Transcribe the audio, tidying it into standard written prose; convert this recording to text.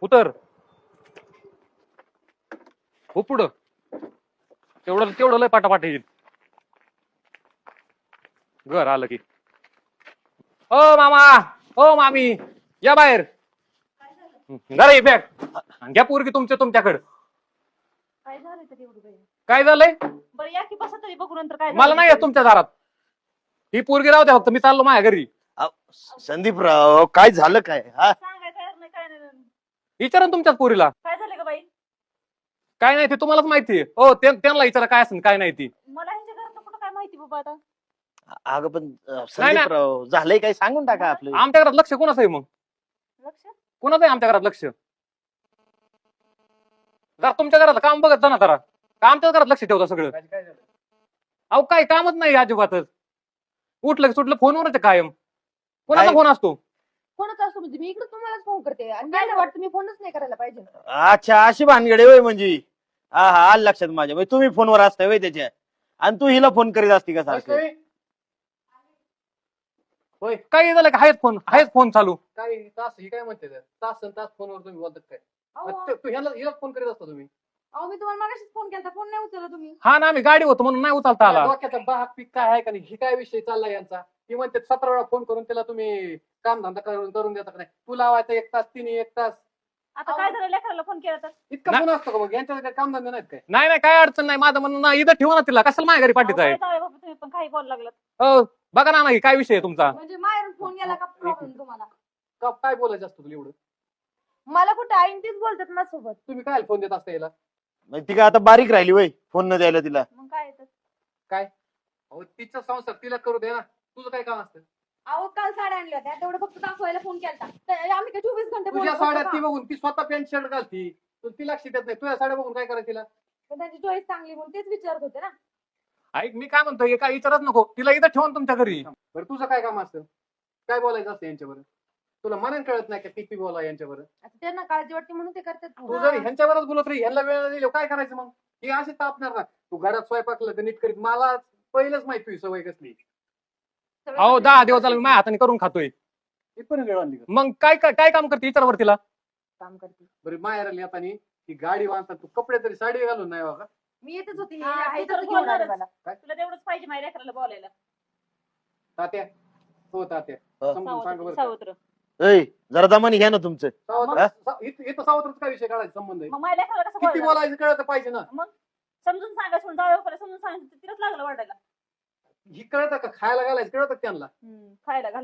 उतर हो पुढं तेवढं तेवढं लय पाठापाठ येईल घर आलं की ओ मामा ओ मामी या बाहेर जरा बॅग घ्या पोरगी तुमच्याकडे काय झालं तरी एवढं बाई? काय झालंय बरं या की बसा तरी बघू नंतर काय मला नाही येत तुमच्या दारात ही पोरगी राहू द्या फक्त मी चाललो माझ्या घरी संदीपराव काय झालं काय हा सांगाय तयार नाही काय नाही विचारा ना तुमच्याच पोरीला काय झालं का बाई? काय नाही ते तुम्हालाच माहिती आहे हो त्यांना विचारा काय असेल काय नाही ती मला ह्यांच्या घरात कुठं काय माहिती बाबा आता. अगं पण संदीपराव झालंय काय सांगून टाका आपलं आमच्या घरात लक्ष कोणाचं आहे मग लक्ष कोणाचं आहे आमच्या घरात लक्ष जरा तुमच्या घरात काम बघत जा ना जरा का आमच्याच घरात लक्ष ठेवता सगळं अहो काय कामच नाही अजिबातच उठलं की सुटलं फोनवरच आहे कायम कोणाचा काय? फोन असतो कोणाचा असतो म्हणजे मी इकडे तुम्हालाच फोन करते आणि काय नाही वाटतं मी फोनच नाही करायला पाहिजे. अच्छा अशी भानगडे होय म्हणजे हा हा आलं लक्षात माझ्या म्हणजे तुम्ही फोनवर असताय होय त्याच्या आणि तू हिला फोन करीत असती का सारखं होय काय झालं का आहेच फोन चालू काय तास ही काय म्हणते तास तास फोनवर तुम्ही बोलतात काय अहो तू हिला फोन करीत असता तुम्ही मी तुम्हाला मागाशीच फोन केला फोन नाही उचलला तुम्ही. हा ना आम्ही गाडी होतो म्हणून नाही उचलता आला डोक्याचा बाग पीक काय आहे का नाही ही काय विषय चाललाय यांचा ती म्हणते 17 वेळा फोन करून त्याला तुम्ही काम धंदा करून देता का नाही तू लावायचा 1 तास तिने 1 तास आता काय झालं लेकराला फोन केला तर इतका ना- फोन असतो का मग यांच्या काय काम धंदे नाहीत काय नाही काय अडचण नाही माझं म्हणणं ना इथं ठेवा ना तिला कशाला माझ्या घरी पाठीचं आहे अहो, काय बाबा तुम्ही पण काही बोलायला लागलात. हो बघा ना काय विषय आहे तुमचा म्हणजे माहेरून फोन गेला का प्रॉब्लेम तुम्हाला. काय बोलायचं असतं तुला एवढं मला कुठे आईन तीच बोलतात ना सोबत. तुम्ही काय फोन देत असता याला म्हणजे ती काय आता बारीक राहिली वय फोन न द्यायला तिला मग काय येतं? अहो तिचा संसार तिला करू दे ना तुझं काय काम असतं अहो काल साड्या आणल्या होत्या तेवढं फक्त दाखवायला फोन केला आम्ही काय 24 घंटे तुझ्या बोलत साड्या होतो ती का? बघून ती स्वतः पॅन्ट शर्ट घालती ती लक्ष देत नाही तुझ्या साड्या बघून काय करायचं तिला पण त्यांची चॉईस चांगली म्हणून तेच विचारत होते ना. ऐक मी काय म्हणतोय काय विचारत नको तिला इथं ठेवून तुमच्या घरी बरं तुझं काय काम असतं काय बोलायचं असतं यांच्यावर तुला मनान कळत नाही का किती बोला यांच्यावर आता त्यांना काळजी वाटते म्हणून ते करतात तू phone. जर ह्यांच्यावरच बोलत रे ह्यांना वेळ दिली काय करायचं मग हे असे तापणार ना तू घरात स्वयंपाकलं तर नीट करीत मला पहिलंच माहिती तुझी सवय कसली सगळं अहो करतात. 10 दिवस झाले मी माझ्या हाताने करून खातोय इथपर्यंत वेळ आणली का? मग काय काम करते विचारावर तिला काम करते. बरं माहेराला येताना ही गाडी बांधतात तू कपडे तरी साडी घालून नाही बघा मी येतच होती हे हा, आहे तू तर तसं घेऊन आले बोलणारच. मला. तुला तेवढंच पाहिजे माझ्या लेकराला बोलायला. तात्या हो तात्या हो. समजून सांग बरं का. सावत्र ऐ जरा दमानी घ्या ना तुमचं सावत्र- इथं सावत्रच काय विषय काढायचा संबंध आहे मग माझ्या लेकराला कसं किती बोलायला? बोलायचं कळत पाहिजे ना मग समजून सांगा सोडून जाऊ समजून सांगायचं तिलाच लागलं वाटायला. ही कळतं का खायला घालायचं कळतं का त्यांना खायला घाल